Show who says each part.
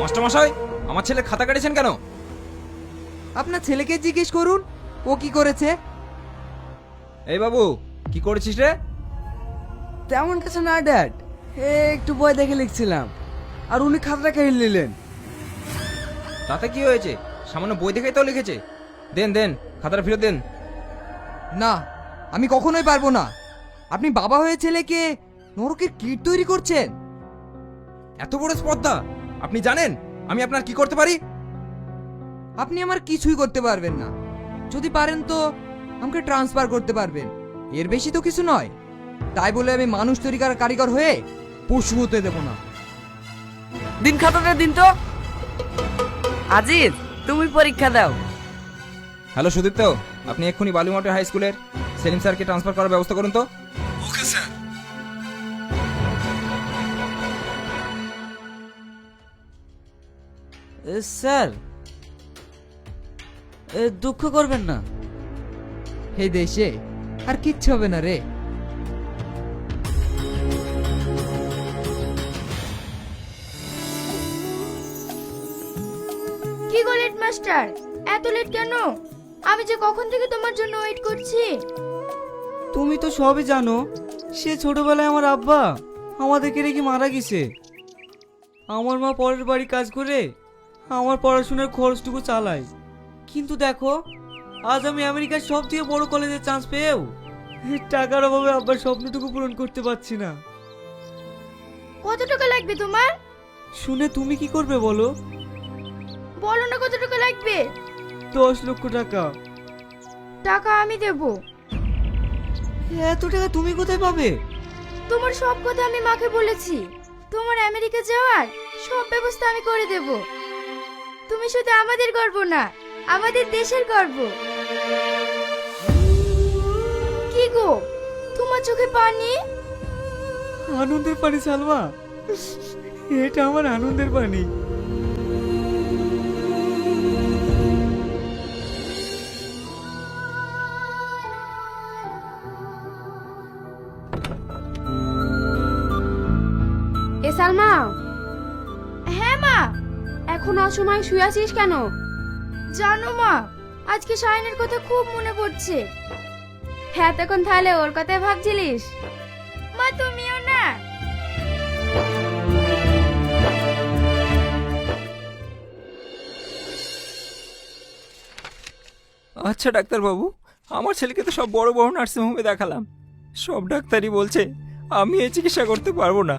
Speaker 1: মাস্টারমশাই, আমার ছেলে খাতা কাটিয়েছেন কেন?
Speaker 2: আপনার ছেলেকে জিজ্ঞেস করুন ও কি করেছে।
Speaker 1: এই বাবু, কি করেছিস রে?
Speaker 3: তেমন কিছু না ড্যাড, একটু বই দেখে লিখছিলাম আর উনি খাতাটা কেড়ে নিলেন।
Speaker 1: তাতে কি হয়েছে? সামান্য বই দেখেই তো লিখেছে। দেন দেন, খাতাটা ফেরত দেন।
Speaker 2: না, আমি কখনোই পারবো না। আপনি বাবা হয়ে ছেলেকে নরকের কীট তৈরি করছেন।
Speaker 1: এত বড় স্পর্ধা! আপনি জানেন আমি আপনার কি করতে পারি?
Speaker 2: আপনি আমার কিছুই করতে পারবেন না। যদি পারেন তো আমাকে ট্রান্সফার করতে পারবেন, এর বেশি তো কিছু নয়। তাই বলে আমি মানুষ তৈরি করার কারিগর হয়ে পশু হতে দেব না।
Speaker 3: দিন খাতাটা দিন তো। আজিজ, তুমি পরীক্ষা দাও।
Speaker 1: হ্যালো সুদীপ্ত, আপনি এক্ষুনি বালুমাটি হাই স্কুলের সেলিম স্যারকে ট্রান্সফার করার ব্যবস্থা করুন তো।
Speaker 3: Okay sir. স্যার, দুঃখ করবেন না।
Speaker 2: এই দেশে আর কিচ্ছু হবে না রে।
Speaker 4: কি গো লেট মাস্টার, এত লেট কেন? আমি যে কখন থেকে তোমার জন্য ওয়েট করছি।
Speaker 3: তুমি তো সবই জানো, সে ছোটবেলায় আমার আব্বা আমাদেরকে রেখে মারা গেছে। আমার মা পরের বাড়ি কাজ করে আমার পড়াশোনার খরচটুকু চালায়। কিন্তু দেখো, আজ আমি আমেরিকার সবথেকে বড় কলেজে চান্স পেয়েও টাকার অভাবে আব্বার স্বপ্নটুকু পূরণ করতে পারছি না।
Speaker 4: কত টাকা লাগবে তোমার?
Speaker 3: শুনে তুমি কি করবে বলো?
Speaker 4: বলো না কত টাকা লাগবে।
Speaker 3: 10 লক্ষ টাকা।
Speaker 4: টাকা আমি দেব।
Speaker 3: এত টাকা তুমি কোথায় পাবে?
Speaker 4: তোমার সব কথা আমি মাকে বলেছি। তোমার আমেরিকা যাওয়ার সব ব্যবস্থা আমি করে দেব। তুমি শুধু আমাদের গর্ব না, আমাদের দেশের গর্ব। কি গো, তোমার চোখে পানি?
Speaker 3: আনন্দের পানি সালমা, এটা আমার আনন্দের পানি।
Speaker 5: এ সালমা,
Speaker 4: হ্যাঁ মা।
Speaker 5: এখন অসময় শুয়ে আছিস কেন?
Speaker 4: জানো মা, আজকে শাইনের কথা খুব মনে পড়ছে।
Speaker 5: হ্যাঁ, তখন তাহলে ওর কথাই ভাবছিলিস?
Speaker 4: মা তুমিও না।
Speaker 1: আচ্ছা ডাক্তারবাবু, আমার ছেলেকে তো সব বড় বড় নার্সিংহোমে দেখালাম। সব ডাক্তারই বলছে আমি এই চিকিৎসা করতে পারবো না।